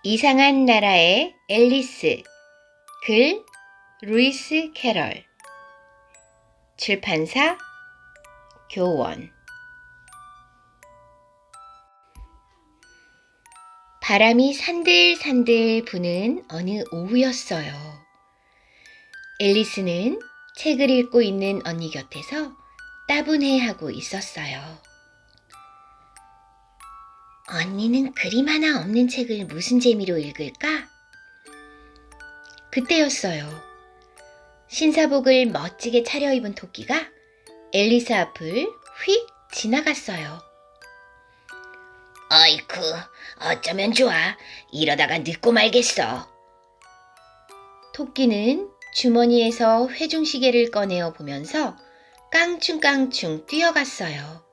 이상한 나라의 앨리스. 글 루이스 캐럴. 출판사 교원. 바람이 산들산들 부는 어느 오후였어요. 앨리스는 책을 읽고 있는 언니 곁에서 따분해하고 있었어요. 언니는 그림 하나 없는 책을 무슨 재미로 읽을까? 그때였어요. 신사복을 멋지게 차려입은 토끼가 앨리스 앞을 휙 지나갔어요. 어이쿠, 어쩌면 좋아. 이러다가 늦고 말겠어. 토끼는 주머니에서 회중시계를 꺼내어 보면서 깡충깡충 뛰어갔어요.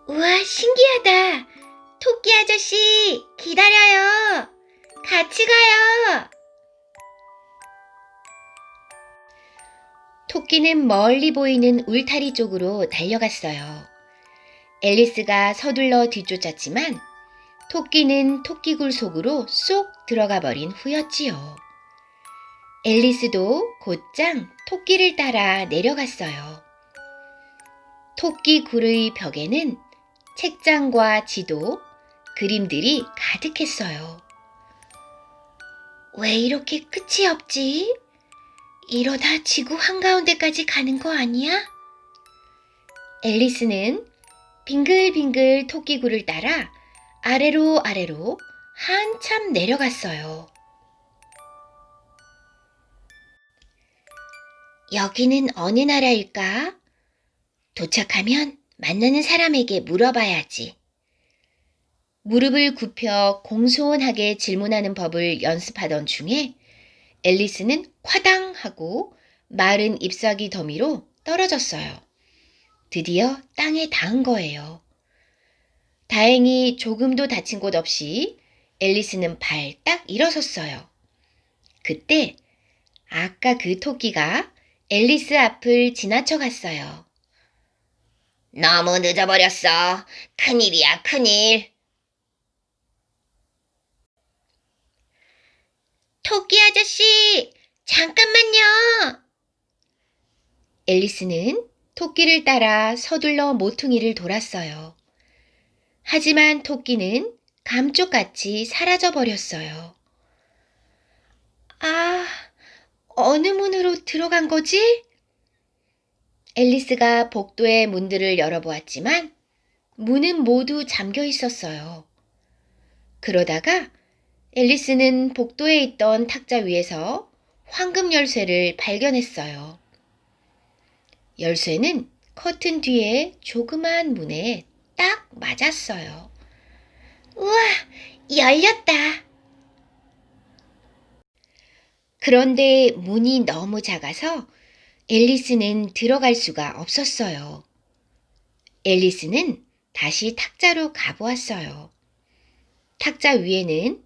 우와, 신기하다. 토끼 아저씨, 기다려요. 같이 가요. 토끼는 멀리 보이는 울타리 쪽으로 달려갔어요. 앨리스가 서둘러 뒤쫓았지만 토끼는 토끼굴 속으로 쏙 들어가 버린 후였지요. 앨리스도 곧장 토끼를 따라 내려갔어요. 토끼굴의 벽에는 책장과 지도, 그림들이 가득했어요. 왜 이렇게 끝이 없지? 이러다 지구 한가운데까지 가는 거 아니야? 앨리스는 빙글빙글 토끼굴을 따라 아래로 한참 내려갔어요. 여기는 어느 나라일까? 도착하면 만나는 사람에게 물어봐야지. 무릎을 굽혀 공손하게 질문하는 법을 연습하던 중에 앨리스는 콰당 하고 마른 잎사귀 더미로 떨어졌어요. 드디어 땅에 닿은 거예요. 다행히 조금도 다친 곳 없이 앨리스는 발딱 일어섰어요. 그때 아까 그 토끼가 앨리스 앞을 지나쳐 갔어요. 너무 늦어버렸어. 큰일이야, 큰일. 토끼 아저씨, 잠깐만요. 앨리스는 토끼를 따라 서둘러 모퉁이를 돌았어요. 하지만 토끼는 감쪽같이 사라져버렸어요. 아, 어느 문으로 들어간 거지? 앨리스가 복도의 문들을 열어보았지만 문은 모두 잠겨 있었어요. 그러다가 앨리스는 복도에 있던 탁자 위에서 황금 열쇠를 발견했어요. 열쇠는 커튼 뒤에 조그만 문에 딱 맞았어요. 우와, 열렸다. 그런데 문이 너무 작아서 앨리스는 들어갈 수가 없었어요. 앨리스는 다시 탁자로 가보았어요. 탁자 위에는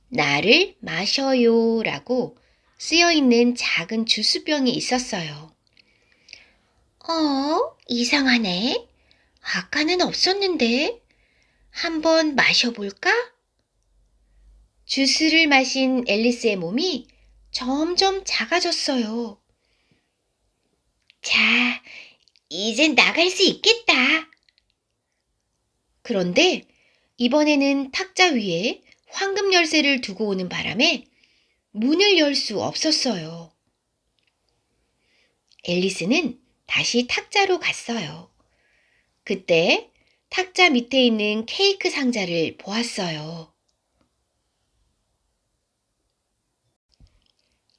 나를 마셔요 라고 쓰여있는 작은 주스병이 있었어요. 이상하네. 아까는 없었는데. 한번 마셔볼까? 주스를 마신 앨리스의 몸이 점점 작아졌어요. 자, 이젠 나갈 수 있겠다. 그런데 이번에는 탁자 위에 황금 열쇠를 두고 오는 바람에 문을 열 수 없었어요. 앨리스는 다시 탁자로 갔어요. 그때 탁자 밑에 있는 케이크 상자를 보았어요.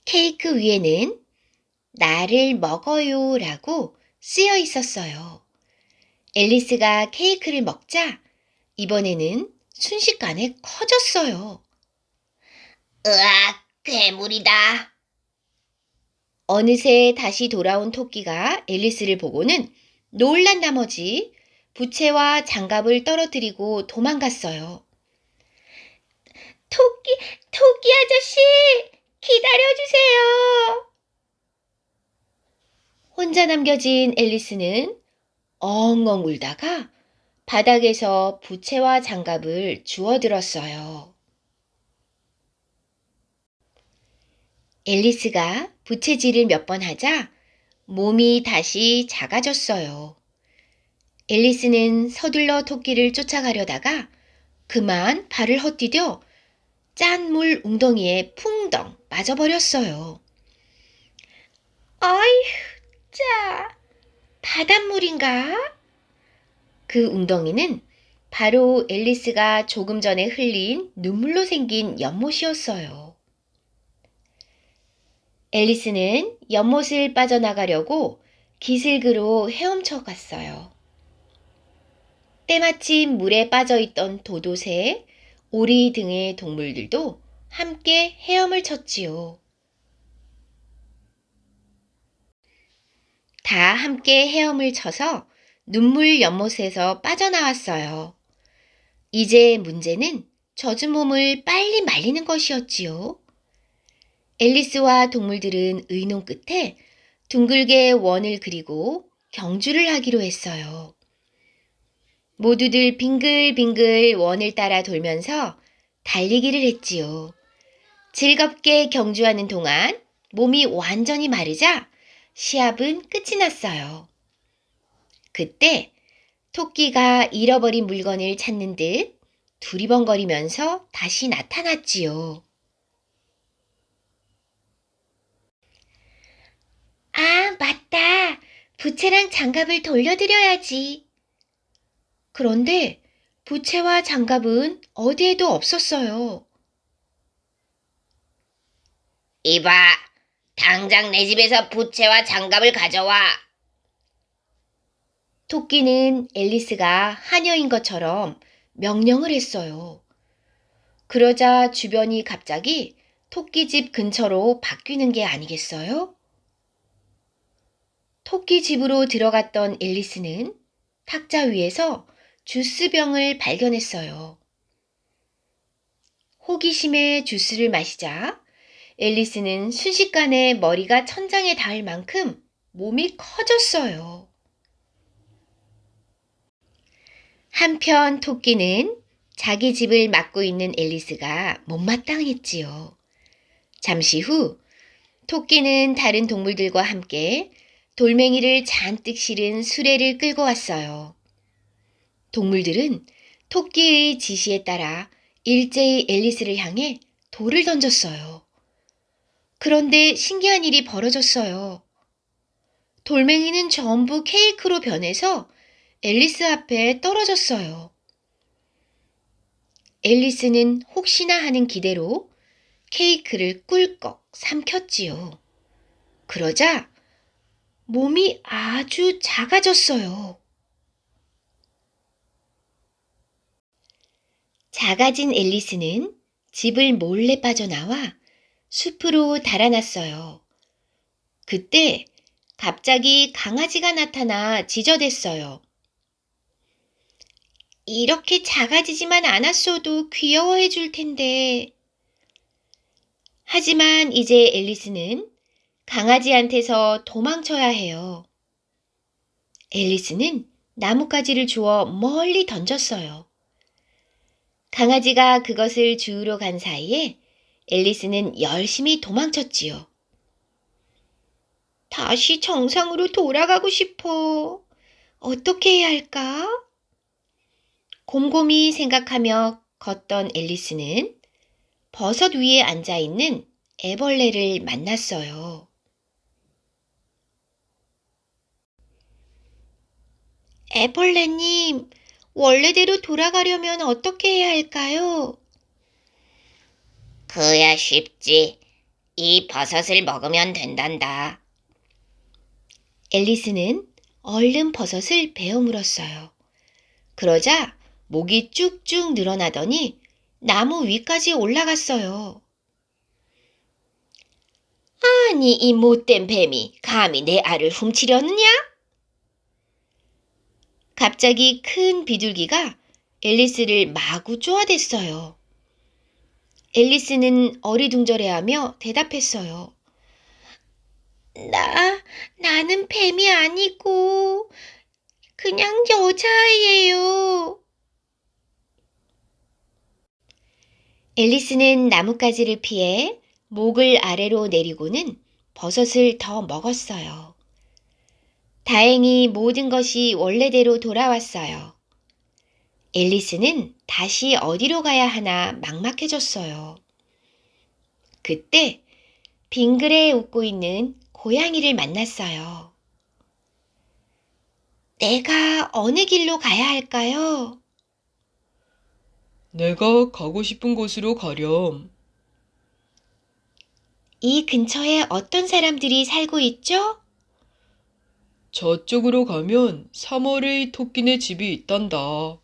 케이크 위에는 나를 먹어요 라고 쓰여 있었어요. 앨리스가 케이크를 먹자 이번에는 순식간에 커졌어요. 으악, 괴물이다. 어느새 다시 돌아온 토끼가 앨리스를 보고는 놀란 나머지 부채와 장갑을 떨어뜨리고 도망갔어요. 토끼 아저씨, 기다려주세요. 혼자 남겨진 앨리스는 엉엉 울다가 바닥에서 부채와 장갑을 주워들었어요. 앨리스가 부채질을 몇 번 하자 몸이 다시 작아졌어요. 앨리스는 서둘러 토끼를 쫓아가려다가 그만 발을 헛디뎌 짠 물 웅덩이에 풍덩 빠져버렸어요. 어휴, 짜, 바닷물인가? 그 웅덩이는 바로 앨리스가 조금 전에 흘린 눈물로 생긴 연못이었어요. 앨리스는 연못을 빠져나가려고 기슭으로 헤엄쳐 갔어요. 때마침 물에 빠져있던 도도새, 오리 등의 동물들도 함께 헤엄을 쳤지요. 다 함께 헤엄을 쳐서 눈물 연못에서 빠져나왔어요. 이제 문제는 젖은 몸을 빨리 말리는 것이었지요. 앨리스와 동물들은 의논 끝에 둥글게 원을 그리고 경주를 하기로 했어요. 모두들 빙글빙글 원을 따라 돌면서 달리기를 했지요. 즐겁게 경주하는 동안 몸이 완전히 마르자 시합은 끝이 났어요. 그때 토끼가 잃어버린 물건을 찾는 듯 두리번거리면서 다시 나타났지요. 아, 맞다. 부채랑 장갑을 돌려드려야지. 그런데 부채와 장갑은 어디에도 없었어요. 이봐, 당장 내 집에서 부채와 장갑을 가져와. 토끼는 앨리스가 하녀인 것처럼 명령을 했어요. 그러자 주변이 갑자기 토끼집 근처로 바뀌는 게 아니겠어요? 토끼 집으로 들어갔던 앨리스는 탁자 위에서 주스병을 발견했어요. 호기심에 주스를 마시자 앨리스는 순식간에 머리가 천장에 닿을 만큼 몸이 커졌어요. 한편 토끼는 자기 집을 맡고 있는 앨리스가 못마땅했지요. 잠시 후 토끼는 다른 동물들과 함께 돌멩이를 잔뜩 실은 수레를 끌고 왔어요. 동물들은 토끼의 지시에 따라 일제히 앨리스를 향해 돌을 던졌어요. 그런데 신기한 일이 벌어졌어요. 돌멩이는 전부 케이크로 변해서 앨리스 앞에 떨어졌어요. 앨리스는 혹시나 하는 기대로 케이크를 꿀꺽 삼켰지요. 그러자 몸이 아주 작아졌어요. 작아진 앨리스는 집을 몰래 빠져나와 숲으로 달아났어요. 그때 갑자기 강아지가 나타나 지저댔어요. 이렇게 작아지지만 않았어도 귀여워해 줄 텐데. 하지만 이제 앨리스는 강아지한테서 도망쳐야 해요. 앨리스는 나뭇가지를 주워 멀리 던졌어요. 강아지가 그것을 주우러 간 사이에 앨리스는 열심히 도망쳤지요. 다시 정상으로 돌아가고 싶어. 어떻게 해야 할까? 곰곰이 생각하며 걷던 앨리스는 버섯 위에 앉아있는 애벌레를 만났어요. 애벌레님, 원래대로 돌아가려면 어떻게 해야 할까요? 그야 쉽지. 이 버섯을 먹으면 된단다. 앨리스는 얼른 버섯을 베어 물었어요. 그러자 목이 쭉쭉 늘어나더니 나무 위까지 올라갔어요. 아니, 이 못된 뱀이 감히 내 알을 훔치려느냐? 갑자기 큰 비둘기가 앨리스를 마구 쪼아댔어요. 앨리스는 어리둥절해하며 대답했어요. 나는 뱀이 아니고 그냥 여자아이예요. 앨리스는 나뭇가지를 피해 목을 아래로 내리고는 버섯을 더 먹었어요. 다행히 모든 것이 원래대로 돌아왔어요. 앨리스는 다시 어디로 가야 하나 막막해졌어요. 그때 빙그레 웃고 있는 고양이를 만났어요. 내가 어느 길로 가야 할까요? 내가 가고 싶은 곳으로 가렴. 이 근처에 어떤 사람들이 살고 있죠? 저쪽으로 가면 3월의 토끼네 집이 있단다.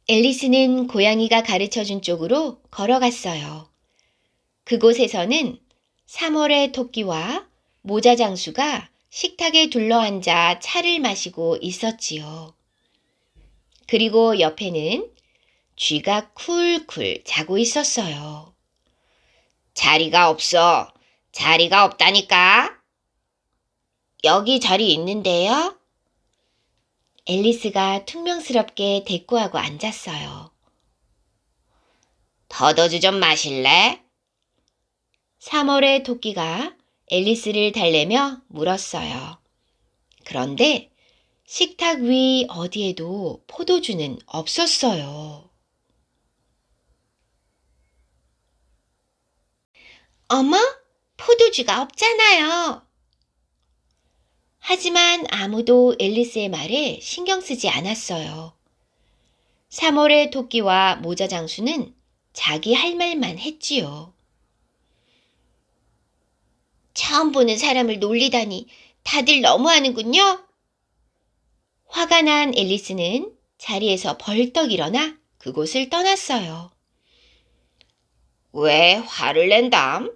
앨리스는 고양이가 가르쳐준 쪽으로 걸어갔어요. 그곳에서는 3월의 토끼와 모자 장수가 식탁에 둘러앉아 차를 마시고 있었지요. 그리고 옆에는 쥐가 쿨쿨 자고 있었어요. 자리가 없어. 자리가 없다니까. 여기 자리 있는데요. 앨리스가 퉁명스럽게 대꾸하고 앉았어요. 더더주 좀 마실래? 3월의 토끼가 앨리스를 달래며 물었어요. 그런데 식탁 위 어디에도 포도주는 없었어요. 어머, 포도주가 없잖아요. 하지만 아무도 앨리스의 말에 신경 쓰지 않았어요. 3월의 토끼와 모자 장수는 자기 할 말만 했지요. 처음 보는 사람을 놀리다니 다들 너무하는군요. 화가 난 앨리스는 자리에서 벌떡 일어나 그곳을 떠났어요. 왜 화를 낸담?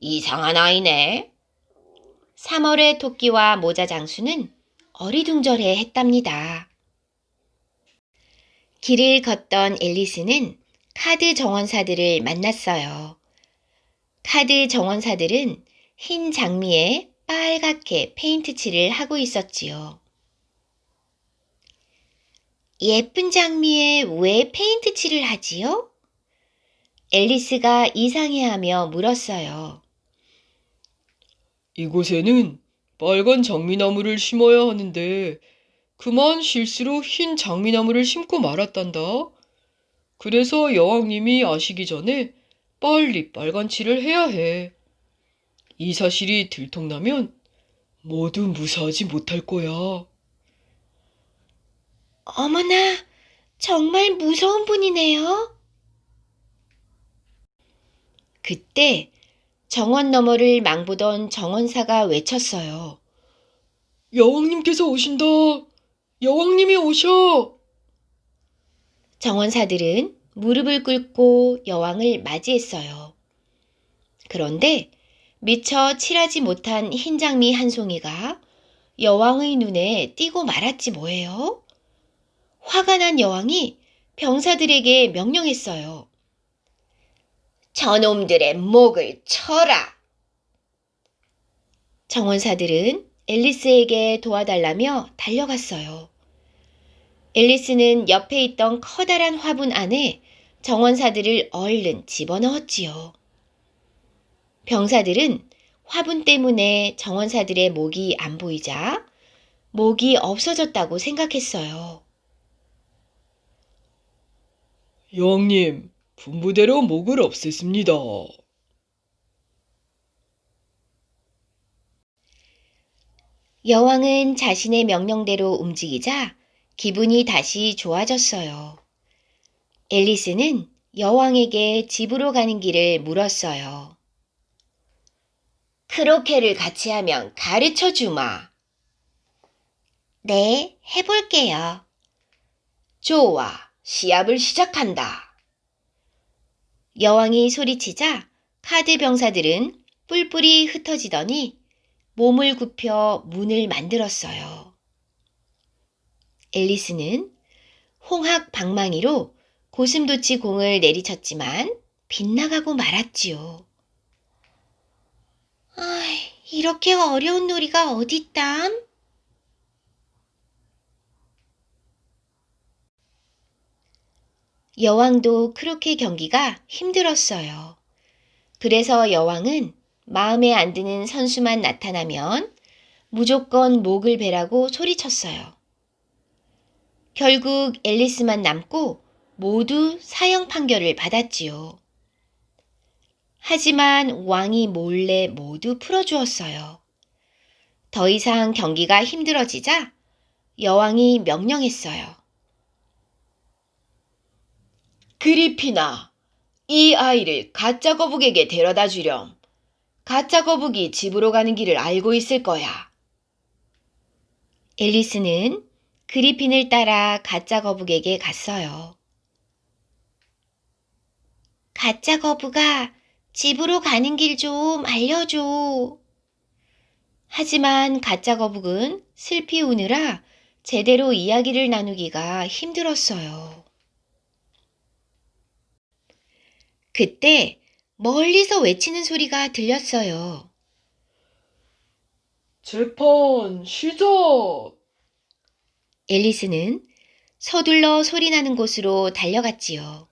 이상한 아이네. 3월의 토끼와 모자 장수는 어리둥절해 했답니다. 길을 걷던 앨리스는 카드 정원사들을 만났어요. 카드 정원사들은 흰 장미에 빨갛게 페인트 칠을 하고 있었지요. 예쁜 장미에 왜 페인트 칠을 하지요? 앨리스가 이상해하며 물었어요. 이곳에는 빨간 장미나무를 심어야 하는데 그만 실수로 흰 장미나무를 심고 말았단다. 그래서 여왕님이 아시기 전에 빨리 빨간 칠을 해야 해. 이 사실이 들통나면 모두 무사하지 못할 거야. 어머나, 정말 무서운 분이네요. 그때 정원 너머를 망보던 정원사가 외쳤어요. 여왕님께서 오신다. 여왕님이 오셔. 정원사들은 무릎을 꿇고 여왕을 맞이했어요. 그런데 미처 칠하지 못한 흰 장미 한 송이가 여왕의 눈에 띄고 말았지 뭐예요? 화가 난 여왕이 병사들에게 명령했어요. 저놈들의 목을 쳐라! 정원사들은 앨리스에게 도와달라며 달려갔어요. 앨리스는 옆에 있던 커다란 화분 안에 정원사들을 얼른 집어넣었지요. 병사들은 화분 때문에 정원사들의 목이 안 보이자 목이 없어졌다고 생각했어요. 여왕님, 분부대로 목을 없앴습니다. 여왕은 자신의 명령대로 움직이자 기분이 다시 좋아졌어요. 앨리스는 여왕에게 집으로 가는 길을 물었어요. 크로케를 같이 하면 가르쳐 주마. 네, 해볼게요. 좋아, 시합을 시작한다. 여왕이 소리치자 카드 병사들은 뿔뿔이 흩어지더니 몸을 굽혀 문을 만들었어요. 앨리스는 홍학 방망이로 고슴도치 공을 내리쳤지만 빗나가고 말았지요. 이렇게 어려운 놀이가 어딨담? 여왕도 크로켓 경기가 힘들었어요. 그래서 여왕은 마음에 안 드는 선수만 나타나면 무조건 목을 베라고 소리쳤어요. 결국 앨리스만 남고 모두 사형 판결을 받았지요. 하지만 왕이 몰래 모두 풀어주었어요. 더 이상 경기가 힘들어지자 여왕이 명령했어요. 그리피나, 이 아이를 가짜 거북에게 데려다 주렴. 가짜 거북이 집으로 가는 길을 알고 있을 거야. 앨리스는 그리핀을 따라 가짜 거북에게 갔어요. 가짜 거북아, 집으로 가는 길 좀 알려줘. 하지만 가짜 거북은 슬피 우느라 제대로 이야기를 나누기가 힘들었어요. 그때 멀리서 외치는 소리가 들렸어요. 재판 시작! 앨리스는 서둘러 소리나는 곳으로 달려갔지요.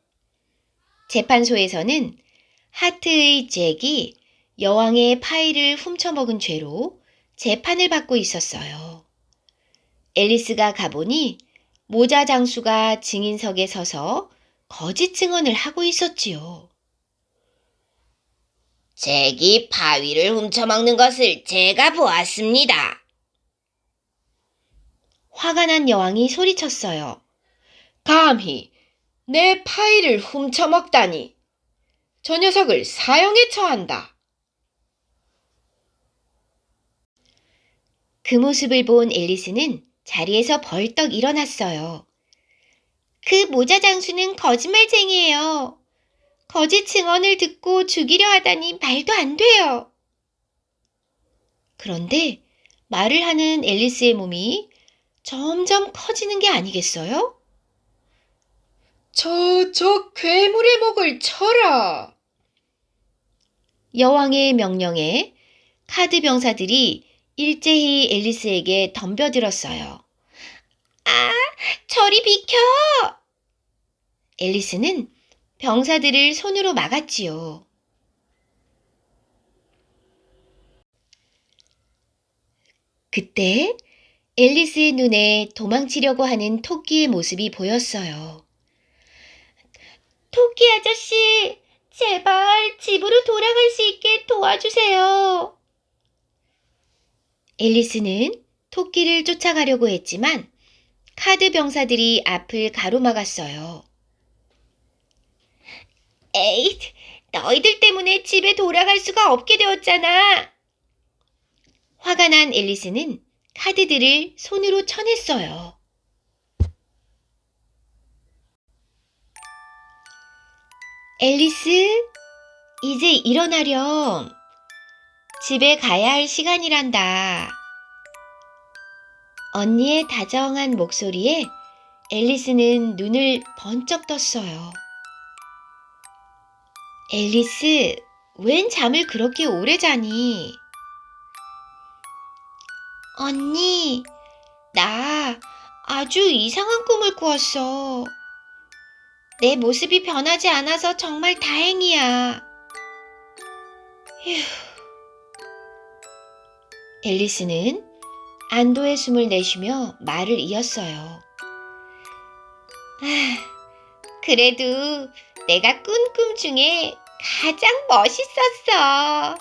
재판소에서는 하트의 잭이 여왕의 파이를 훔쳐먹은 죄로 재판을 받고 있었어요. 앨리스가 가보니 모자 장수가 증인석에 서서 거짓 증언을 하고 있었지요. 잭이 파위를 훔쳐먹는 것을 제가 보았습니다. 화가 난 여왕이 소리쳤어요. 감히 내 파이를 훔쳐먹다니. 저 녀석을 사형에 처한다. 그 모습을 본 앨리스는 자리에서 벌떡 일어났어요. 그 모자 장수는 거짓말쟁이에요. 거짓 증언을 듣고 죽이려 하다니 말도 안 돼요. 그런데 말을 하는 앨리스의 몸이 점점 커지는 게 아니겠어요? 저 괴물의 목을 쳐라. 여왕의 명령에 카드 병사들이 일제히 앨리스에게 덤벼들었어요. 아, 저리 비켜! 앨리스는 병사들을 손으로 막았지요. 그때 앨리스의 눈에 도망치려고 하는 토끼의 모습이 보였어요. 토끼 아저씨, 제발 집으로 돌아갈 수 있게 도와주세요. 앨리스는 토끼를 쫓아가려고 했지만 카드 병사들이 앞을 가로막았어요. 에잇, 너희들 때문에 집에 돌아갈 수가 없게 되었잖아. 화가 난 앨리스는 카드들을 손으로 쳐냈어요. 앨리스, 이제 일어나렴. 집에 가야 할 시간이란다. 언니의 다정한 목소리에 앨리스는 눈을 번쩍 떴어요. 앨리스, 웬 잠을 그렇게 오래 자니? 언니, 나 아주 이상한 꿈을 꾸었어. 내 모습이 변하지 않아서 정말 다행이야. 휴. 앨리스는 안도의 숨을 내쉬며 말을 이었어요. 그래도 내가 꾼 꿈 중에 가장 멋있었어.